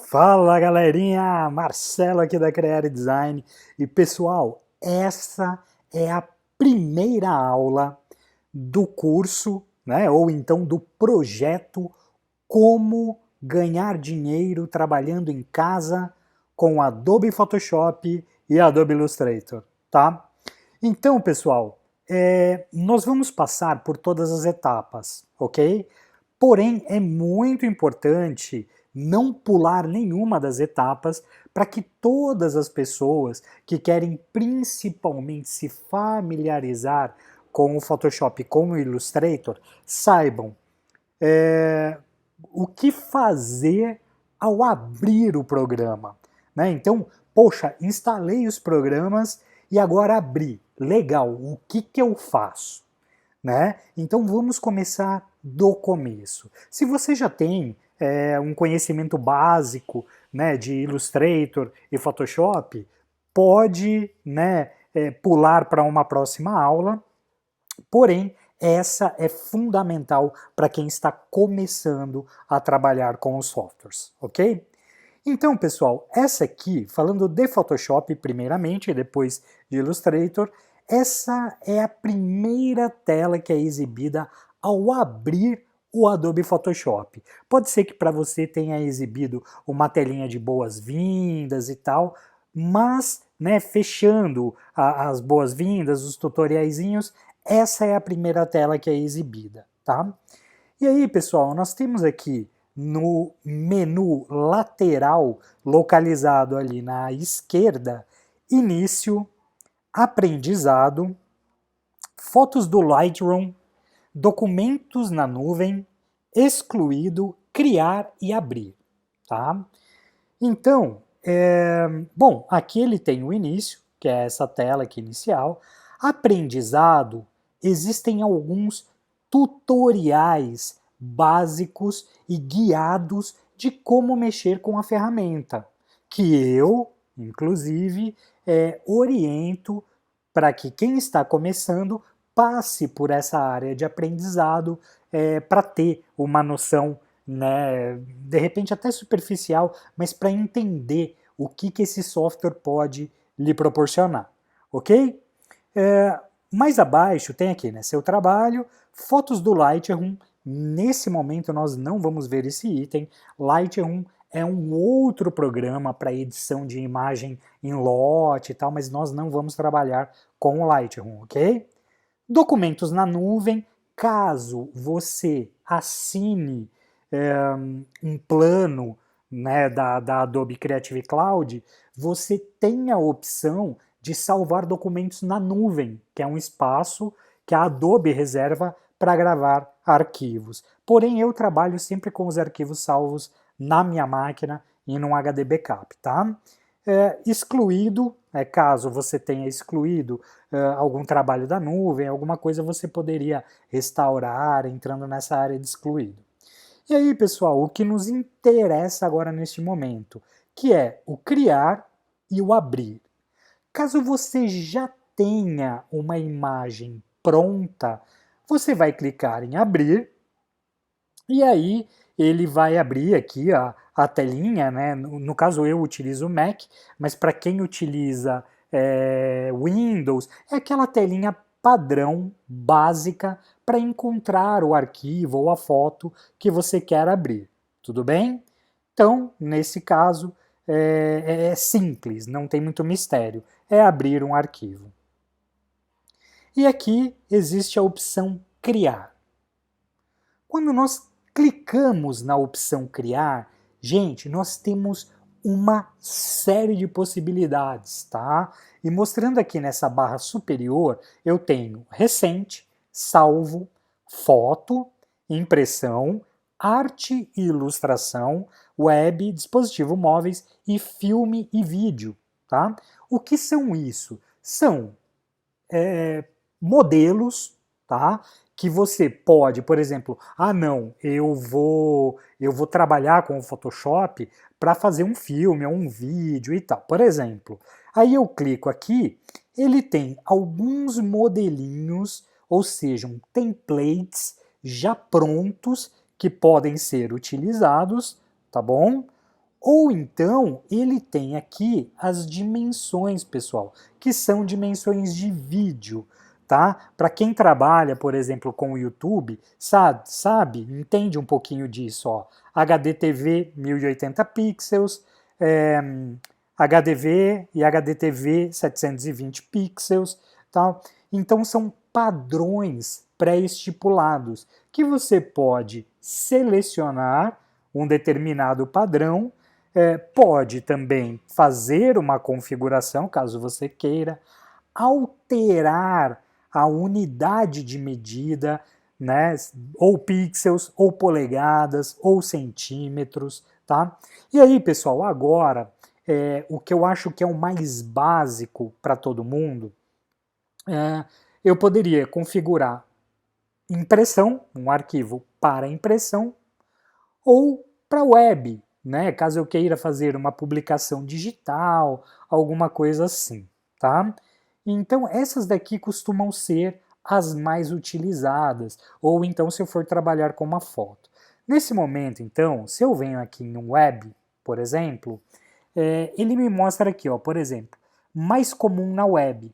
Fala galerinha, Marcelo aqui da Creare Design e pessoal, essa é a primeira aula do curso, né, ou então do projeto Como Ganhar Dinheiro Trabalhando em Casa com Adobe Photoshop e Adobe Illustrator, tá? Então pessoal, nós vamos passar por todas as etapas, ok? Porém, é muito importante não pular nenhuma das etapas para que todas as pessoas que querem principalmente se familiarizar com o Photoshop, com o Illustrator, saibam é, o que fazer ao abrir o programa. Né? Então, poxa, instalei os programas e agora abri. Legal, o que eu faço? Né? Então vamos começar do começo. Se você já tem um conhecimento básico, né, de Illustrator e Photoshop, pode, né, pular para uma próxima aula, porém essa é fundamental para quem está começando a trabalhar com os softwares, ok? Então, pessoal, essa aqui, falando de Photoshop primeiramente e depois de Illustrator, essa é a primeira tela que é exibida ao abrir o Adobe Photoshop. Pode ser que para você tenha exibido uma telinha de boas-vindas e tal, mas, né, fechando as boas-vindas, os tutoriaizinhos, essa é a primeira tela que é exibida, tá? E aí, pessoal, nós temos aqui no menu lateral, localizado ali na esquerda, Início, Aprendizado, Fotos do Lightroom, Documentos na Nuvem, Excluído, Criar e Abrir. Tá? Então, bom, aqui ele tem o início, que é essa tela aqui inicial. Aprendizado, existem alguns tutoriais básicos e guiados de como mexer com a ferramenta, que eu, inclusive, oriento para que quem está começando passe por essa área de aprendizado para ter uma noção, né, de repente até superficial, mas para entender o que esse software pode lhe proporcionar, ok? Mais abaixo tem aqui, né, seu trabalho, fotos do Lightroom. Nesse momento nós não vamos ver esse item. Lightroom é um outro programa para edição de imagem em lote e tal, mas nós não vamos trabalhar com o Lightroom, ok? Documentos na nuvem, caso você assine um plano, né, da Adobe Creative Cloud, você tem a opção de salvar documentos na nuvem, que é um espaço que a Adobe reserva para gravar arquivos. Porém, eu trabalho sempre com os arquivos salvos na minha máquina e num HD backup, tá? Excluído, caso você tenha excluído algum trabalho da nuvem, alguma coisa você poderia restaurar entrando nessa área de excluído. E aí, pessoal, o que nos interessa agora neste momento, que é o criar e o abrir. Caso você já tenha uma imagem pronta, você vai clicar em abrir e aí ele vai abrir aqui a telinha, né? No caso eu utilizo o Mac, mas para quem utiliza Windows, é aquela telinha padrão, básica, para encontrar o arquivo ou a foto que você quer abrir. Tudo bem? Então, nesse caso, é simples, não tem muito mistério. É abrir um arquivo. E aqui existe a opção Criar. Quando nós clicamos na opção Criar, gente, nós temos uma série de possibilidades, tá? E mostrando aqui nessa barra superior, eu tenho Recente, Salvo, Foto, Impressão, Arte e Ilustração, Web, Dispositivo Móveis e Filme e Vídeo, tá? O que são isso? São modelos, tá? Que você pode, por exemplo, não, eu vou trabalhar com o Photoshop para fazer um filme ou um vídeo e tal. Por exemplo, aí eu clico aqui, ele tem alguns modelinhos, ou seja, templates já prontos que podem ser utilizados, tá bom? Ou então, ele tem aqui as dimensões, pessoal, que são dimensões de vídeo, tá? Para quem trabalha, por exemplo, com o YouTube, sabe, entende um pouquinho disso, ó. HDTV 1080 pixels, HDV e HDTV 720 pixels, tá? Então são padrões pré-estipulados que você pode selecionar um determinado padrão, pode também fazer uma configuração, caso você queira, alterar a unidade de medida, né, ou pixels, ou polegadas, ou centímetros, tá? E aí, pessoal, agora, o que eu acho que é o mais básico para todo mundo, eu poderia configurar impressão, um arquivo para impressão, ou para web, né, caso eu queira fazer uma publicação digital, alguma coisa assim, tá? Então, essas daqui costumam ser as mais utilizadas, ou então se eu for trabalhar com uma foto. Nesse momento, então, se eu venho aqui no web, por exemplo, ele me mostra aqui, ó, por exemplo, mais comum na web.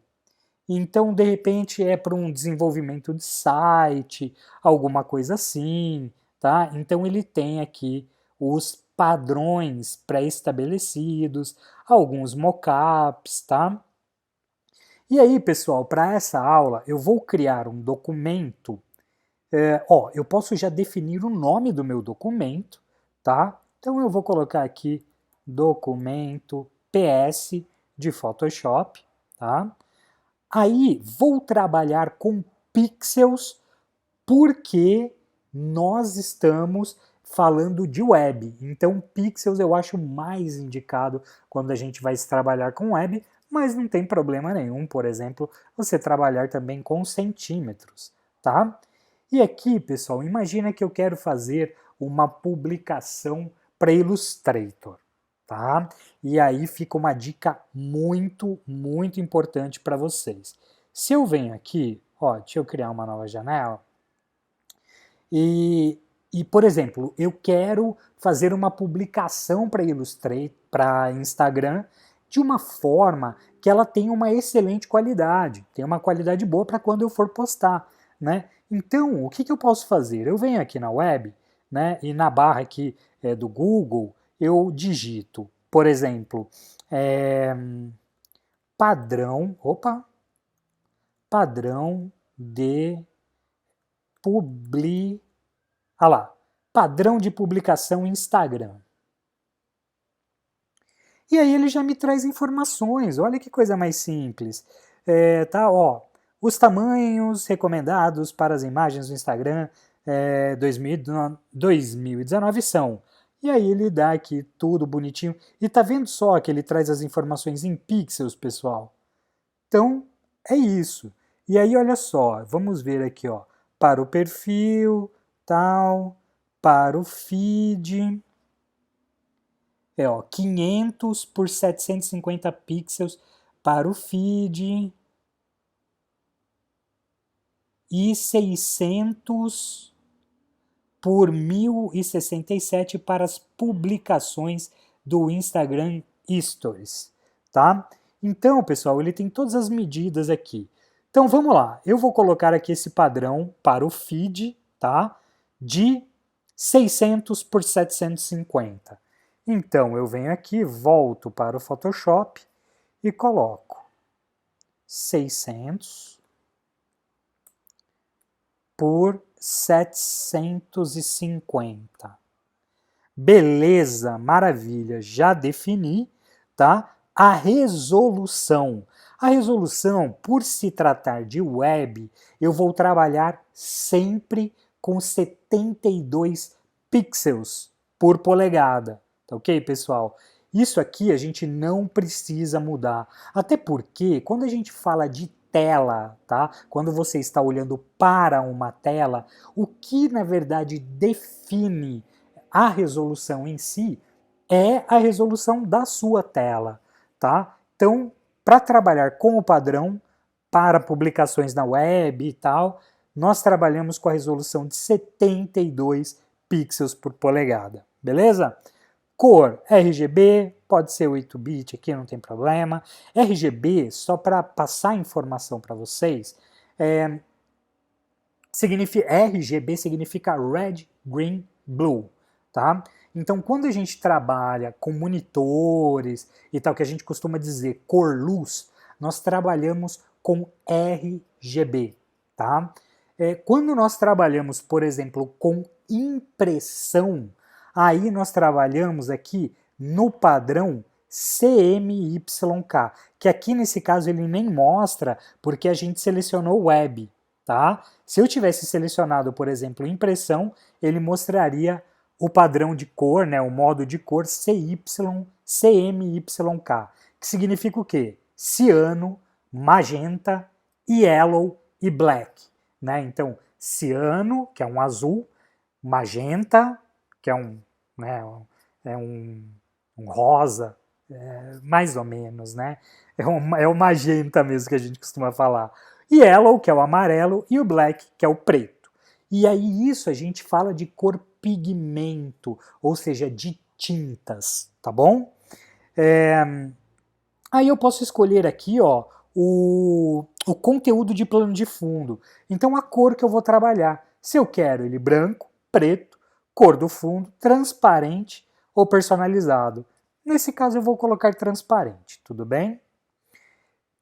Então, de repente, é para um desenvolvimento de site, alguma coisa assim, tá? Então, ele tem aqui os padrões pré-estabelecidos, alguns mockups, tá? E aí, pessoal, para essa aula, eu vou criar um documento. Eu posso já definir o nome do meu documento, tá? Então, eu vou colocar aqui documento PS de Photoshop, tá? Aí, vou trabalhar com pixels porque nós estamos falando de web. Então, pixels eu acho mais indicado quando a gente vai trabalhar com web, mas não tem problema nenhum, por exemplo, você trabalhar também com centímetros, tá? E aqui, pessoal, imagina que eu quero fazer uma publicação para Illustrator, tá? E aí fica uma dica muito, muito importante para vocês. Se eu venho aqui, ó, deixa eu criar uma nova janela, e, por exemplo, eu quero fazer uma publicação para Illustrator, para Instagram, de uma forma que ela tenha uma excelente qualidade, tenha uma qualidade boa para quando eu for postar, né? Então, o que eu posso fazer? Eu venho aqui na web, né, e na barra aqui do Google, eu digito, por exemplo, padrão de padrão de publicação Instagram. E aí ele já me traz informações, olha que coisa mais simples. Os tamanhos recomendados para as imagens do Instagram 2019 são. E aí ele dá aqui tudo bonitinho. E tá vendo só que ele traz as informações em pixels, pessoal? Então, é isso. E aí, olha só, vamos ver aqui, ó, para o perfil, tal, para o feed, 500 por 750 pixels para o feed e 600 por 1067 para as publicações do Instagram Stories, tá? Então, pessoal, ele tem todas as medidas aqui. Então, vamos lá. Eu vou colocar aqui esse padrão para o feed, tá? De 600 por 750. Então, eu venho aqui, volto para o Photoshop e coloco 600 por 750. Beleza, maravilha, já defini, tá? A resolução. A resolução, por se tratar de web, eu vou trabalhar sempre com 72 pixels por polegada. Tá ok, pessoal? Isso aqui a gente não precisa mudar. Até porque, quando a gente fala de tela, tá? Quando você está olhando para uma tela, o que na verdade define a resolução em si é a resolução da sua tela, tá? Então, para trabalhar com o padrão para publicações na web e tal, nós trabalhamos com a resolução de 72 pixels por polegada, beleza? Cor, RGB, pode ser 8-bit aqui, não tem problema. RGB, só para passar informação para vocês, RGB significa Red, Green, Blue, tá? Então, quando a gente trabalha com monitores e tal, que a gente costuma dizer cor luz, nós trabalhamos com RGB, tá? Quando nós trabalhamos, por exemplo, com impressão, aí nós trabalhamos aqui no padrão CMYK, que aqui nesse caso ele nem mostra porque a gente selecionou web, tá? Se eu tivesse selecionado, por exemplo, impressão, ele mostraria o padrão de cor, né, o modo de cor CMYK, que significa o quê? Ciano, magenta, yellow e black, né? Então, ciano, que é um azul, magenta, que é né, um rosa, mais ou menos, né? É o magenta mesmo que a gente costuma falar. Yellow, que é o amarelo, e o black, que é o preto. E aí isso a gente fala de cor pigmento, ou seja, de tintas, tá bom? Aí eu posso escolher aqui, ó, o conteúdo de plano de fundo. Então a cor que eu vou trabalhar. Se eu quero ele branco, preto, cor do fundo, transparente ou personalizado. Nesse caso eu vou colocar transparente, tudo bem?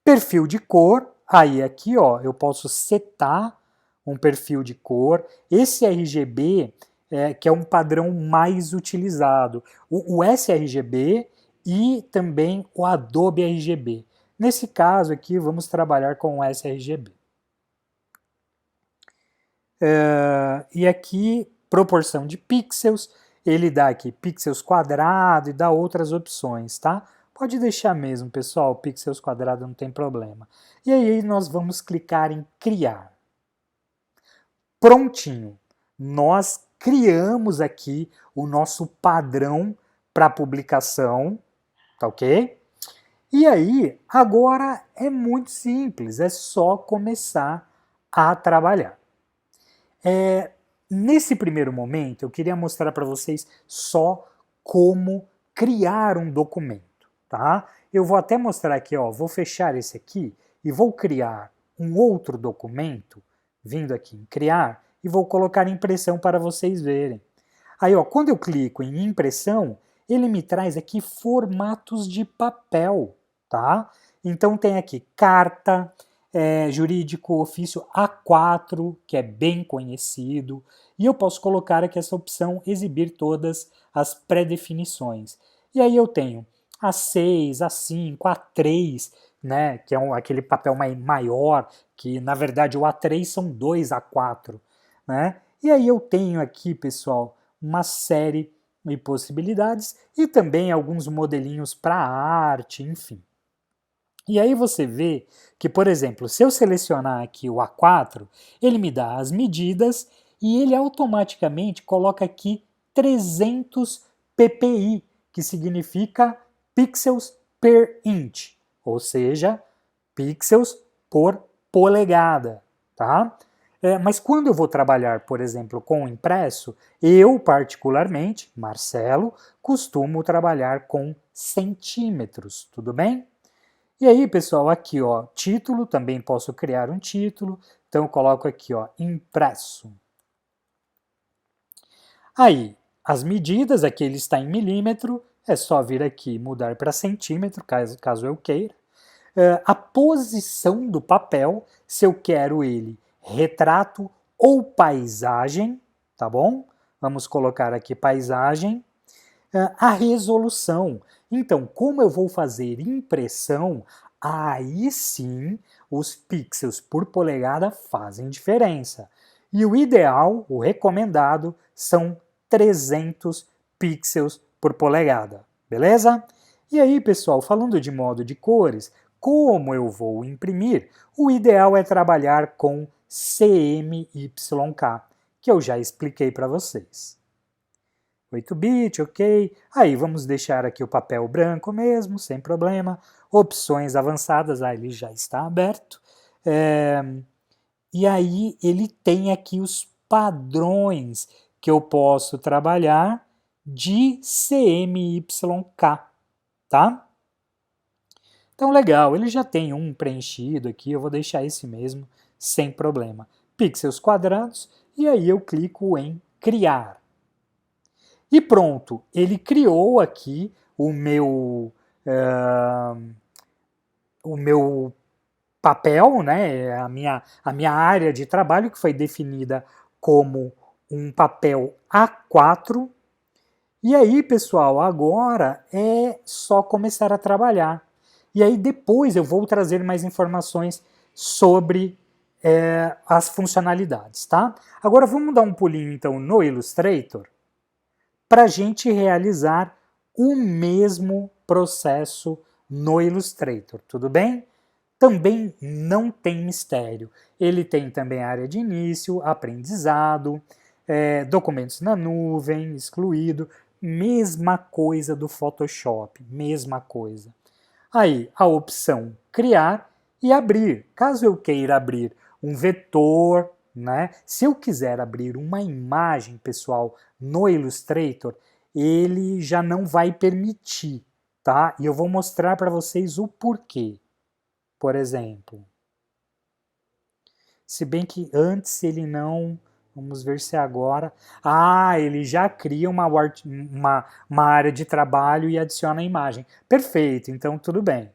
Perfil de cor, aí aqui ó, eu posso setar um perfil de cor. Esse RGB, que é um padrão mais utilizado. O sRGB e também o Adobe RGB. Nesse caso aqui, vamos trabalhar com o sRGB. E aqui, proporção de pixels, ele dá aqui pixels quadrado e dá outras opções, tá? Pode deixar mesmo, pessoal, pixels quadrado não tem problema. E aí nós vamos clicar em criar. Prontinho, nós criamos aqui o nosso padrão para publicação, tá ok? E aí, agora é muito simples, é só começar a trabalhar. Nesse primeiro momento, eu queria mostrar para vocês só como criar um documento, tá? Eu vou até mostrar aqui, ó, vou fechar esse aqui e vou criar um outro documento, vindo aqui em criar, e vou colocar impressão para vocês verem. Aí, ó, quando eu clico em impressão, ele me traz aqui formatos de papel, tá? Então tem aqui carta, jurídico ofício A4, que é bem conhecido, e eu posso colocar aqui essa opção exibir todas as pré-definições. E aí eu tenho A6, A5, A3, né, que é aquele papel maior, que na verdade o A3 são dois A4, né? E aí eu tenho aqui, pessoal, uma série de possibilidades e também alguns modelinhos para arte, enfim. E aí você vê que, por exemplo, se eu selecionar aqui o A4, ele me dá as medidas e ele automaticamente coloca aqui 300 ppi, que significa pixels per inch, ou seja, pixels por polegada, tá? Mas quando eu vou trabalhar, por exemplo, com impresso, eu particularmente, Marcelo, costumo trabalhar com centímetros, tudo bem? E aí, pessoal, aqui, ó, título, também posso criar um título, então eu coloco aqui, ó, impresso. Aí, as medidas, aqui ele está em milímetro, é só vir aqui e mudar para centímetro, caso eu queira. A posição do papel, se eu quero ele retrato ou paisagem, tá bom? Vamos colocar aqui paisagem. A resolução. Então, como eu vou fazer impressão, aí sim os pixels por polegada fazem diferença. E o ideal, o recomendado, são 300 pixels por polegada, beleza? E aí, pessoal, falando de modo de cores, como eu vou imprimir, o ideal é trabalhar com CMYK, que eu já expliquei para vocês. 8-bit, ok. Aí vamos deixar aqui o papel branco mesmo, sem problema. Opções avançadas, ele já está aberto. E aí ele tem aqui os padrões que eu posso trabalhar de CMYK, tá? Então, legal, ele já tem um preenchido aqui, eu vou deixar esse mesmo, sem problema. Pixels quadrados, e aí eu clico em criar. E pronto, ele criou aqui o meu papel, né, a minha área de trabalho, que foi definida como um papel A4. E aí, pessoal, agora é só começar a trabalhar. E aí depois eu vou trazer mais informações sobre as funcionalidades, tá? Agora vamos dar um pulinho então no Illustrator para a gente realizar o mesmo processo no Illustrator, tudo bem? Também não tem mistério. Ele tem também a área de início, aprendizado, documentos na nuvem, excluído, mesma coisa do Photoshop, mesma coisa. Aí a opção criar e abrir. Caso eu queira abrir um vetor, né? Se eu quiser abrir uma imagem, pessoal, no Illustrator, ele já não vai permitir, tá? E eu vou mostrar para vocês o porquê. Por exemplo, se bem que antes ele não... Vamos ver se agora... Ah, ele já cria uma área de trabalho e adiciona a imagem. Perfeito, então tudo bem.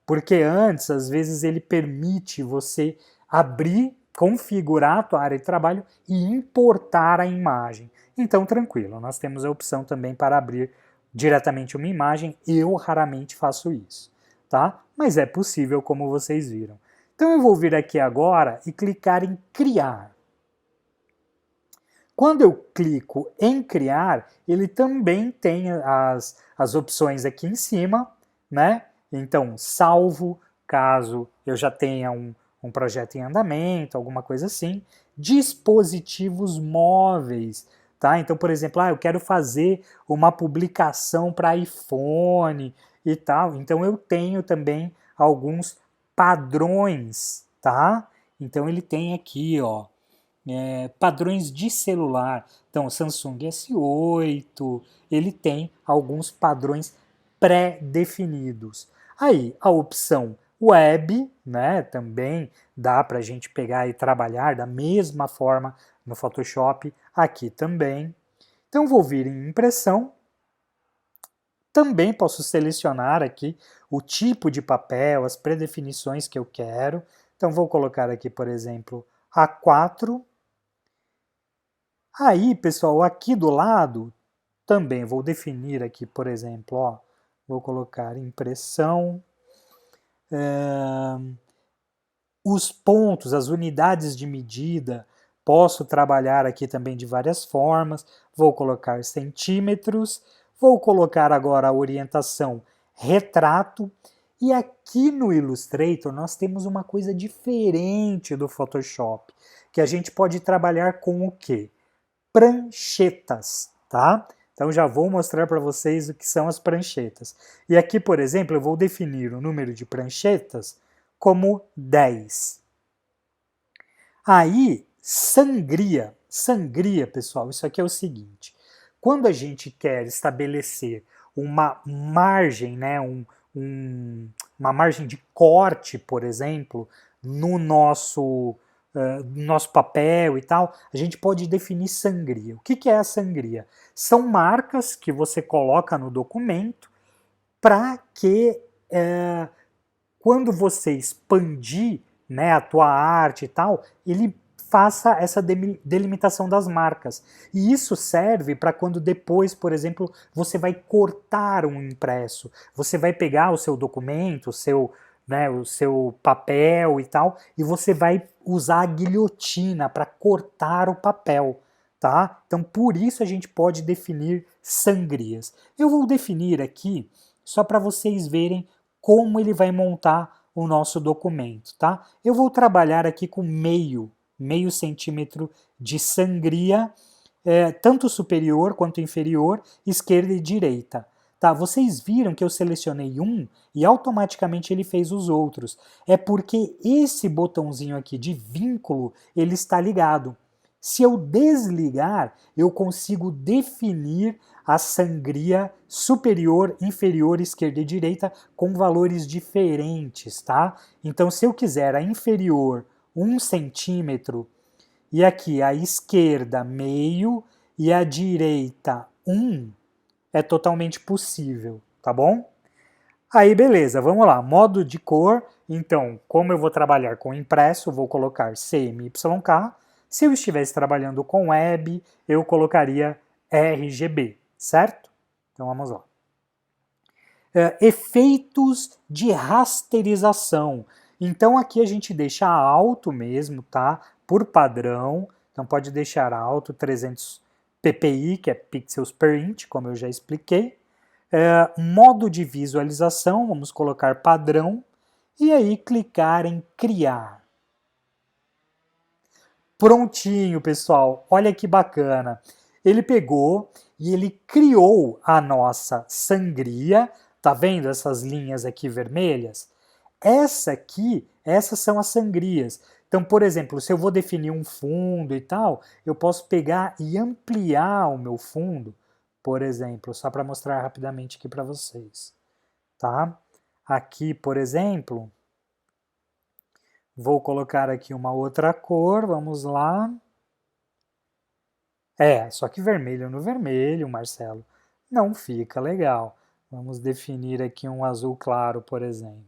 Porque antes, às vezes, ele permite você abrir, configurar a tua área de trabalho e importar a imagem. Então, tranquilo, nós temos a opção também para abrir diretamente uma imagem. Eu raramente faço isso, tá? Mas é possível, como vocês viram. Então eu vou vir aqui agora e clicar em criar. Quando eu clico em criar, ele também tem as opções aqui em cima, né? Então, salvo, caso eu já tenha um projeto em andamento, alguma coisa assim. Dispositivos móveis, tá? Então, por exemplo, eu quero fazer uma publicação para iPhone e tal. Então, eu tenho também alguns padrões, tá? Então, ele tem aqui, ó, padrões de celular. Então, Samsung S8, ele tem alguns padrões pré-definidos. Aí, a opção web, né, também dá para a gente pegar e trabalhar da mesma forma no Photoshop, aqui também. Então, vou vir em impressão. Também posso selecionar aqui o tipo de papel, as predefinições que eu quero. Então, vou colocar aqui, por exemplo, A4. Aí, pessoal, aqui do lado, também vou definir aqui, por exemplo, ó, vou colocar impressão, os pontos, as unidades de medida, posso trabalhar aqui também de várias formas, vou colocar centímetros, vou colocar agora a orientação retrato, e aqui no Illustrator nós temos uma coisa diferente do Photoshop, que a gente pode trabalhar com o quê? Pranchetas, tá? Então já vou mostrar para vocês o que são as pranchetas. E aqui, por exemplo, eu vou definir o número de pranchetas como 10. Aí, sangria. Sangria, pessoal, isso aqui é o seguinte. Quando a gente quer estabelecer uma margem, né, uma margem de corte, por exemplo, no nosso papel e tal, a gente pode definir sangria. O que é a sangria? São marcas que você coloca no documento para que quando você expandir, né, a tua arte e tal, ele faça essa delimitação das marcas. E isso serve para quando depois, por exemplo, você vai cortar um impresso. Você vai pegar o seu documento, o seu papel e tal, e você vai usar a guilhotina para cortar o papel, tá? Então, por isso a gente pode definir sangrias. Eu vou definir aqui só para vocês verem como ele vai montar o nosso documento, tá? Eu vou trabalhar aqui com meio centímetro de sangria, tanto superior quanto inferior, esquerda e direita. Tá, vocês viram que eu selecionei um e automaticamente ele fez os outros. É porque esse botãozinho aqui de vínculo, ele está ligado. Se eu desligar, eu consigo definir a sangria superior, inferior, esquerda e direita com valores diferentes, tá? Então, se eu quiser a inferior 1 centímetro e aqui a esquerda meio e a direita 1, é totalmente possível, tá bom? Aí beleza, vamos lá, modo de cor, então como eu vou trabalhar com impresso, vou colocar CMYK, se eu estivesse trabalhando com web, eu colocaria RGB, certo? Então vamos lá. Efeitos de rasterização, então aqui a gente deixa alto mesmo, tá? Por padrão, então pode deixar alto 300 ppi, que é pixels per inch, como eu já expliquei. Modo de visualização, vamos colocar padrão, e aí clicar em criar. Prontinho, pessoal, olha que bacana. Ele pegou e ele criou a nossa sangria, tá vendo essas linhas aqui vermelhas? Essas são as sangrias. Então, por exemplo, se eu vou definir um fundo e tal, eu posso pegar e ampliar o meu fundo, por exemplo, só para mostrar rapidamente aqui para vocês, tá? Aqui, por exemplo, vou colocar aqui uma outra cor, vamos lá. Só que vermelho no vermelho, Marcelo, não fica legal. Vamos definir aqui um azul claro, por exemplo.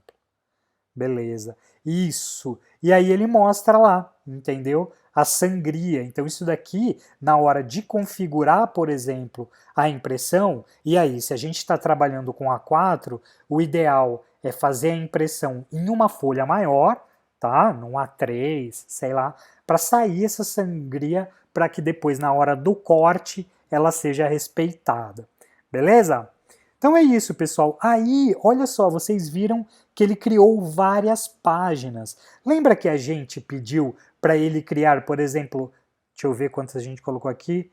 Beleza. Isso. E aí ele mostra lá, entendeu? A sangria. Então isso daqui, na hora de configurar, por exemplo, a impressão, e aí, se a gente está trabalhando com A4, o ideal é fazer a impressão em uma folha maior, tá? Num A3, sei lá, para sair essa sangria, para que depois, na hora do corte, ela seja respeitada. Beleza? Então é isso, pessoal. Aí, olha só, vocês viram que ele criou várias páginas. Lembra que a gente pediu para ele criar, por exemplo, deixa eu ver quantas a gente colocou aqui,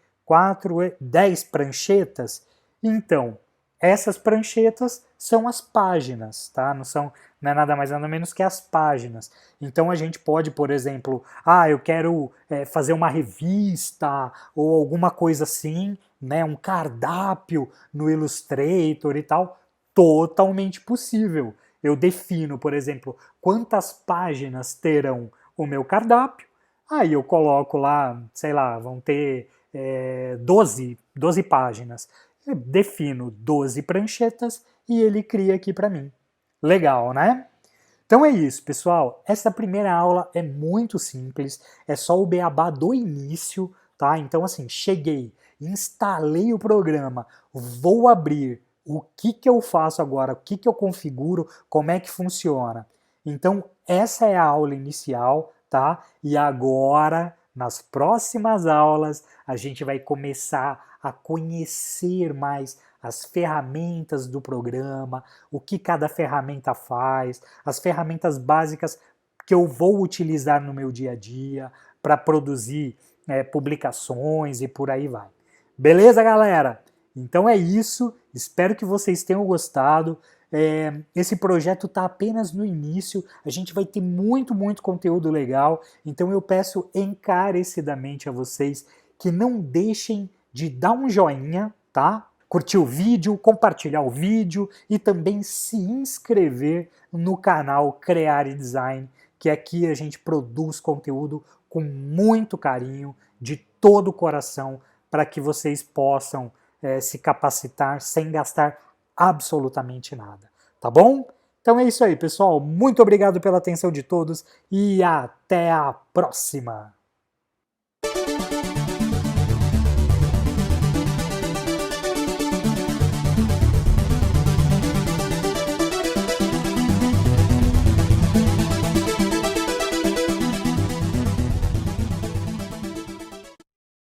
10 pranchetas? Então, essas pranchetas são as páginas, tá? Não é nada mais nada menos que as páginas. Então a gente pode, por exemplo, eu quero fazer uma revista ou alguma coisa assim, né? Um cardápio no Illustrator e tal, totalmente possível. Eu defino, por exemplo, quantas páginas terão o meu cardápio, aí eu coloco lá, sei lá, vão ter 12 páginas. Eu defino 12 pranchetas e ele cria aqui para mim. Legal, né? Então é isso, pessoal. Essa primeira aula é muito simples, é só o beabá do início, tá? Então assim, cheguei, instalei o programa, vou abrir, o que eu faço agora, o que eu configuro, como é que funciona. Então essa é a aula inicial, tá? E agora, nas próximas aulas, a gente vai começar a conhecer mais as ferramentas do programa, o que cada ferramenta faz, as ferramentas básicas que eu vou utilizar no meu dia a dia para produzir publicações e por aí vai. Beleza, galera? Então é isso, espero que vocês tenham gostado. Esse projeto está apenas no início, a gente vai ter muito conteúdo legal, então eu peço encarecidamente a vocês que não deixem de dar um joinha, tá? Curtir o vídeo, compartilhar o vídeo e também se inscrever no canal Creare Design, que aqui a gente produz conteúdo com muito carinho, de todo o coração, para que vocês possam se capacitar sem gastar absolutamente nada, tá bom? Então é isso aí, pessoal. Muito obrigado pela atenção de todos e até a próxima!